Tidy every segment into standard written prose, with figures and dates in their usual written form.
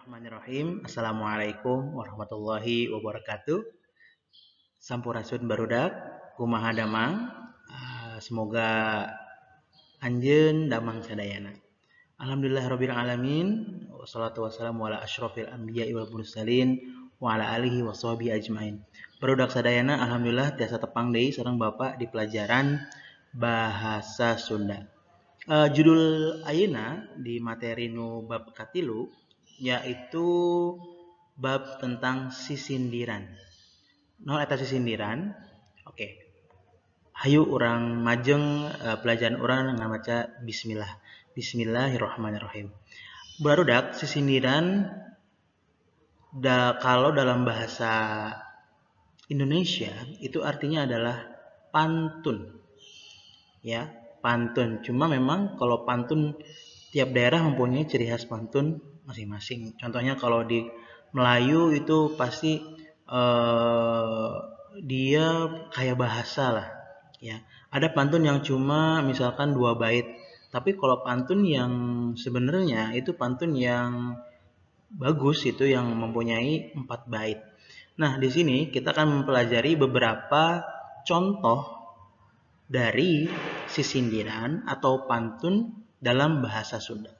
Bismillahirrahmanirrahim. Assalamualaikum warahmatullahi wabarakatuh. Sampurasun barudak, kumaha damang. Semoga anjeun damang sadayana. Alhamdulillahirabbil alamin. Wassalatu wassalamu ala asyrofil anbiya'i wal mursalin wa ala alihi washabihi ajmain. Barudak sadayana alhamdulillah tiasa tepang deui sareng Bapak di pelajaran bahasa Sunda. Judul ayeuna di materi nu bab katilu yaitu bab tentang sisindiran. Nol eta sisindiran. Oke. Hayu urang majeng pelajaran urang ngamaca bismillah. Bismillahirrahmanirrahim. Barudak sisindiran kalau dalam bahasa Indonesia itu artinya adalah pantun. Ya, pantun. Cuma memang kalau pantun tiap daerah mempunyai ciri khas pantun masing-masing. Contohnya kalau di Melayu itu pasti dia kayak bahasa lah. Ya, ada pantun yang cuma misalkan 2 bait. Tapi kalau pantun yang sebenarnya itu pantun yang bagus itu yang mempunyai 4 bait. Nah, di sini kita akan mempelajari beberapa contoh dari sisindiran atau pantun dalam bahasa Sunda.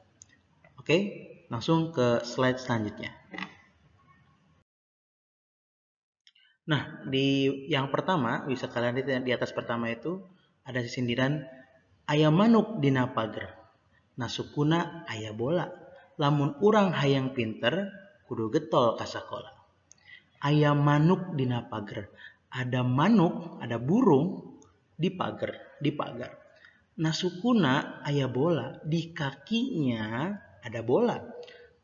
Oke, langsung ke slide selanjutnya. Nah, di yang pertama, bisa kalian lihat di atas pertama itu ada sisindiran aya manuk dina pager. Nasukuna aya bola. Lamun urang hayang pinter kudu getol ka sakola. Aya manuk dina pager. Ada manuk, ada burung di pagar. Nasukuna aya bola, di kakinya ada bola.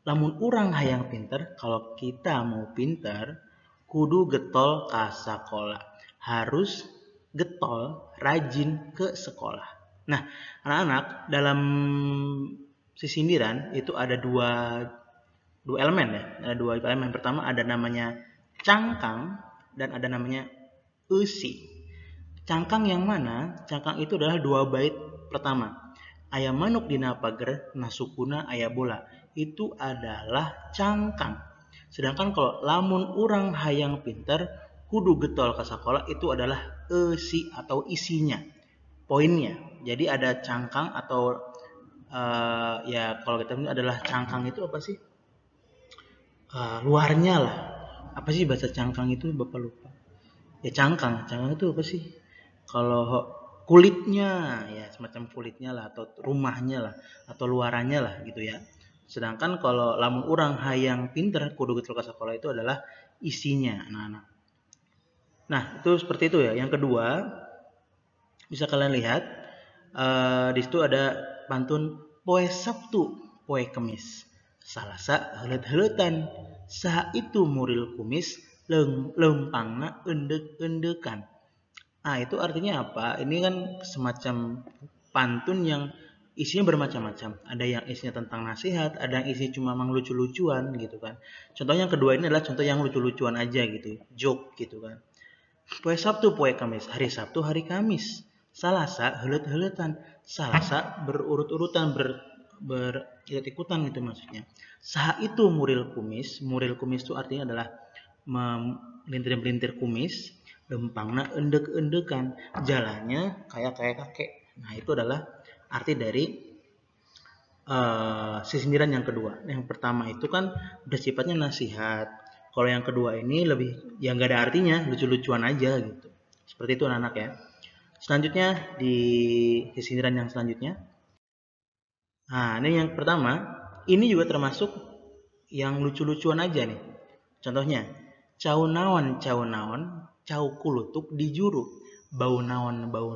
Lamun urang hayang pinter, kalau kita mau pinter, kudu getol ka sakola. Harus getol, rajin ke sekolah. Nah, anak-anak dalam sisindiran itu ada dua elemen ya. Ada 2 elemen. Pertama ada namanya cangkang dan ada namanya eusi. Cangkang yang mana? Cangkang itu adalah 2 bait pertama. Aya manuk dina pager, nasukuna aya bola. Itu adalah cangkang. Sedangkan kalau lamun urang hayang pinter, kudu getol ka sakola itu adalah eusi atau isinya. Poinnya. Jadi ada cangkang atau ya kalau kita ini adalah cangkang itu apa sih? Luarnya lah. Apa sih bahasa cangkang itu? Bapak lupa. Ya cangkang itu apa sih? Kalau kulitnya ya semacam kulitnya lah atau rumahnya lah atau luarannya lah gitu ya. Sedangkan kalau lamun urang hayang pinter kudu getol ka sakola itu adalah isinya anak-anak. Nah, itu seperti itu ya. Yang kedua, bisa kalian lihat di situ ada pantun poe Sabtu, poe Kemis. Salasa heuleut-heuleutan. Saha itu muril kumis lempangna endek-endekan. Nah, itu artinya apa? Ini kan semacam pantun yang isinya bermacam-macam. Ada yang isinya tentang nasihat, ada yang isi cuma mang lucu-lucuan gitu kan. Contoh yang kedua ini adalah contoh yang lucu-lucuan aja gitu, joke gitu kan. Poe Sabtu, poe Kamis, hari Sabtu, hari Kamis. Salasa heuleut-heuleutan. Salasa berurut-urutan, ikut-ikutan gitu maksudnya. Saha itu muril kumis? Muril kumis itu artinya adalah melintir-melintir kumis. Lempangna endek-endekan, jalannya kayak kakek. Nah, itu adalah arti dari sisindiran yang kedua. Yang pertama itu kan bersifatnya nasihat. Kalau yang kedua ini lebih yang gak ada artinya, lucu-lucuan aja gitu. Seperti itu anak-anak ya. Selanjutnya di sisindiran yang selanjutnya. Nah, ini yang pertama, ini juga termasuk yang lucu-lucuan aja nih. Contohnya, cau naon, cau kulutuk di juru. Bau naon, bau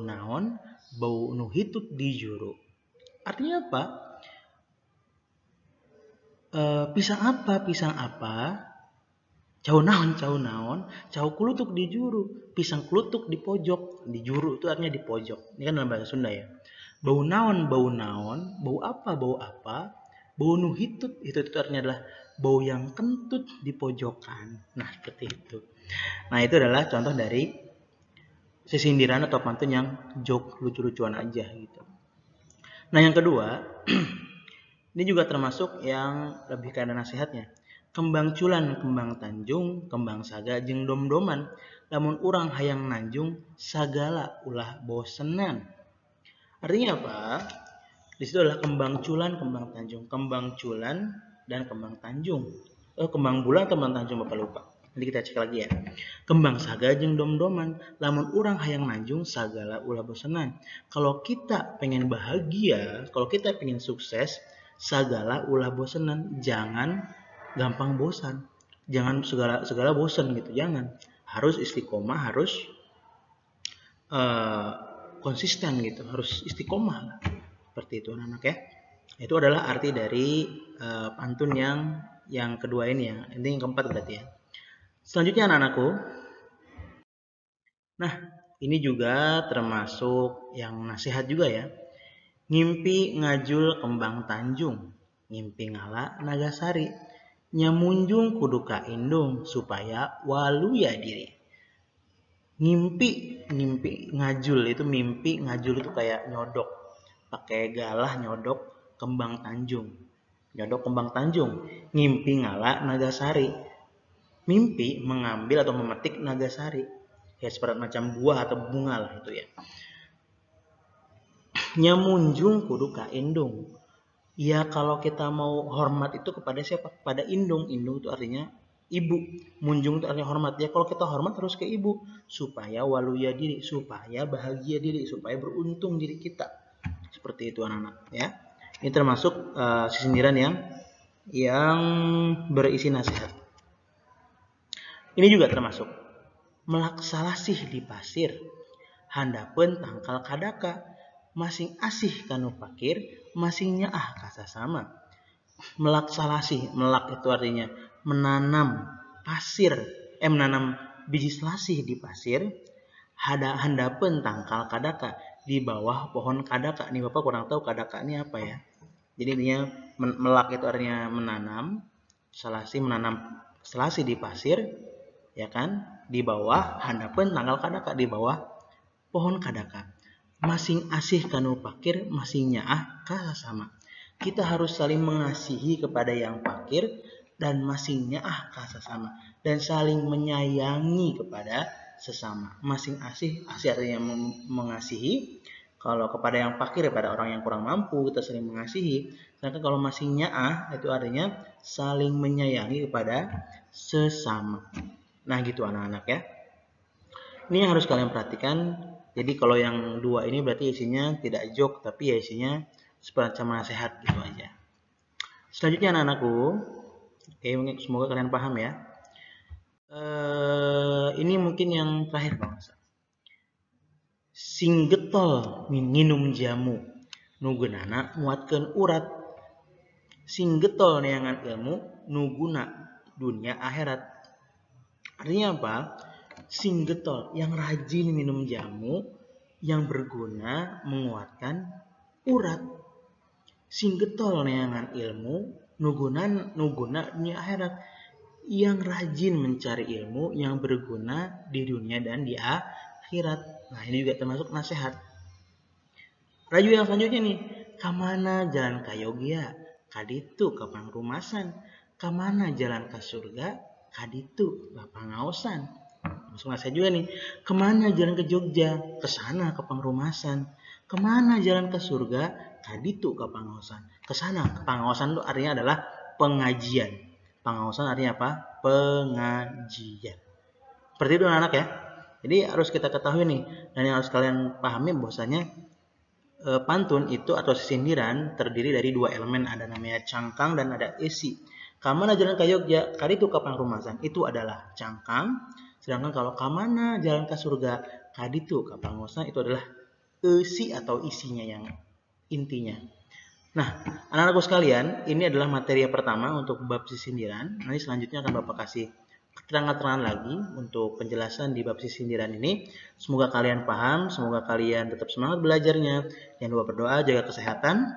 nu hitut di juru. Artinya apa? Pisang apa? Cau naon, cau kulutuk di juru. Pisang kulutuk di pojok. Di juru itu artinya di pojok. Ini kan dalam bahasa Sunda ya. Bau naon, bau apa? Bau nu hitut itu artinya adalah bau yang kentut di pojokan. Nah, seperti itu. Nah, itu adalah contoh dari sisindiran atau pantun yang joke lucu-lucuan aja gitu. Nah, yang kedua, ini juga termasuk yang lebih ke ada nasihatnya. Kembang culan kembang tanjung, kembang saga jeung dom-doman, lamun urang hayang nanjung, sagala ulah bosenan. Artinya apa? Di situ adalah kembang culan, kembang tanjung. Kembang culan dan kembang tanjung. Kembang bulan, kembang tanjung, Bapak lupa. Nanti kita cek lagi ya. Kembang saga jeung dom-doman, lamun urang hayang nanjung, sagala ulah bosenan. Kalau kita pengen bahagia, kalau kita pengen sukses, sagala ulah bosenan. Jangan gampang bosan, jangan segala bosan gitu, jangan. Harus istiqomah, harus konsisten gitu, harus istiqomah lah. Seperti itu anak-anak ya. Itu adalah arti dari pantun yang kedua ini ya. Ini yang keempat berarti ya. Selanjutnya anak-anakku. Nah, ini juga termasuk yang nasihat juga ya. Ngimpi ngajul kembang tanjung, ngimpi ngala nagasari. Nyamunjung kudu ka indung supaya waluya diri. Ngimpi ngajul itu mimpi, ngajul itu kayak nyodok, pakai galah nyodok kembang tanjung, nyodok kembang tanjung. Ngimpi ngala nagasari, mimpi mengambil atau memetik nagasari, ya seperti macam buah atau bunga lah itu ya. Nyamunjung kudu ka indung. Ya kalau kita mau hormat itu kepada siapa? Kepada indung. Indung itu artinya ibu. Munjung itu artinya hormat. Ya kalau kita hormat harus ke ibu. Supaya waluya diri. Supaya bahagia diri. Supaya beruntung diri kita. Seperti itu anak-anak. Ya. Ini termasuk sindiran yang berisi nasihat. Ini juga termasuk. Melaksalasih di pasir. Handapeun tangkal kadaka. Masing asih kanu pakir, masing nyaah kasasama. Melaksalasih, melak itu artinya menanam pasir, menanam biji selasih di pasir. Handapeun tangkal kadaka, di bawah pohon kadaka. Nih Bapak kurang tahu kadaka ini apa ya. Jadi intinya melak itu artinya menanam selasih, menanam selasih di pasir, ya kan? Di bawah handapeun tangkal kadaka, di bawah pohon kadaka. Masing asih kanu pakir, masing nyaah kasasama. Kita harus saling mengasihi kepada yang pakir dan masing nyaah kasasama, dan saling menyayangi kepada sesama. Masing asih artinya mengasihi. Kalau kepada yang pakir, kepada orang yang kurang mampu, kita saling mengasihi. Sedangkan kalau masing nyaah itu artinya saling menyayangi kepada sesama. Nah gitu anak-anak ya. Ini yang harus kalian perhatikan. Jadi kalau yang dua ini berarti isinya tidak joke, tapi ya isinya semacam nasihat gitu aja. Selanjutnya anak-anakku, semoga kalian paham ya. Ini mungkin yang terakhir bangsa. Sing getol nginum jamu, nugunana muatkeun urat. Sing getol neangan ilmu, nuguna dunia akhirat. Artinya apa? Sing getol, yang rajin minum jamu, yang berguna menguatkan urat. Sing getol neangan ilmu, nuguna dunia akhirat, yang rajin mencari ilmu yang berguna di dunia dan di akhirat. Nah ini juga termasuk nasihat. Raju yang selanjutnya nih, kamana jalan ka Yogya, kaditu ka pangrumasan, kamana jalan ka surga, kaditu ka pangaosan. Masuk nasihat juga nih, kemana jalan ke Jogja, ke sana ke pangrumasan. Kemana jalan ke surga, kaditu ke pangaosan. Ke sana ke pangaosan itu artinya adalah pengajian. Pangaosan artinya apa? Pengajian. Seperti itu anak-anak ya. Jadi harus kita ketahui nih, dan yang harus kalian pahami bahwasanya pantun itu atau sindiran terdiri dari dua elemen, ada namanya cangkang dan ada isi. Kamana jalan ke Jogja, kaditu ke pangrumasan, itu adalah cangkang. Sedangkan kalau kamana jalan ke surga, kaditu ka pangaosan, itu adalah isi atau isinya yang intinya. Nah, anak-anakku sekalian, ini adalah materi yang pertama untuk bab sindiran. Nanti selanjutnya akan Bapak kasih keterangan-keterangan lagi untuk penjelasan di bab sindiran ini. Semoga kalian paham, semoga kalian tetap semangat belajarnya. Jangan lupa berdoa, jaga kesehatan,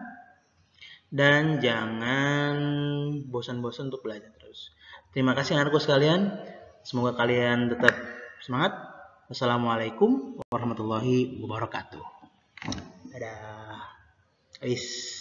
dan jangan bosan-bosan untuk belajar terus. Terima kasih anak-anakku sekalian. Semoga kalian tetap semangat. Wassalamualaikum warahmatullahi wabarakatuh. Dadah. Peace.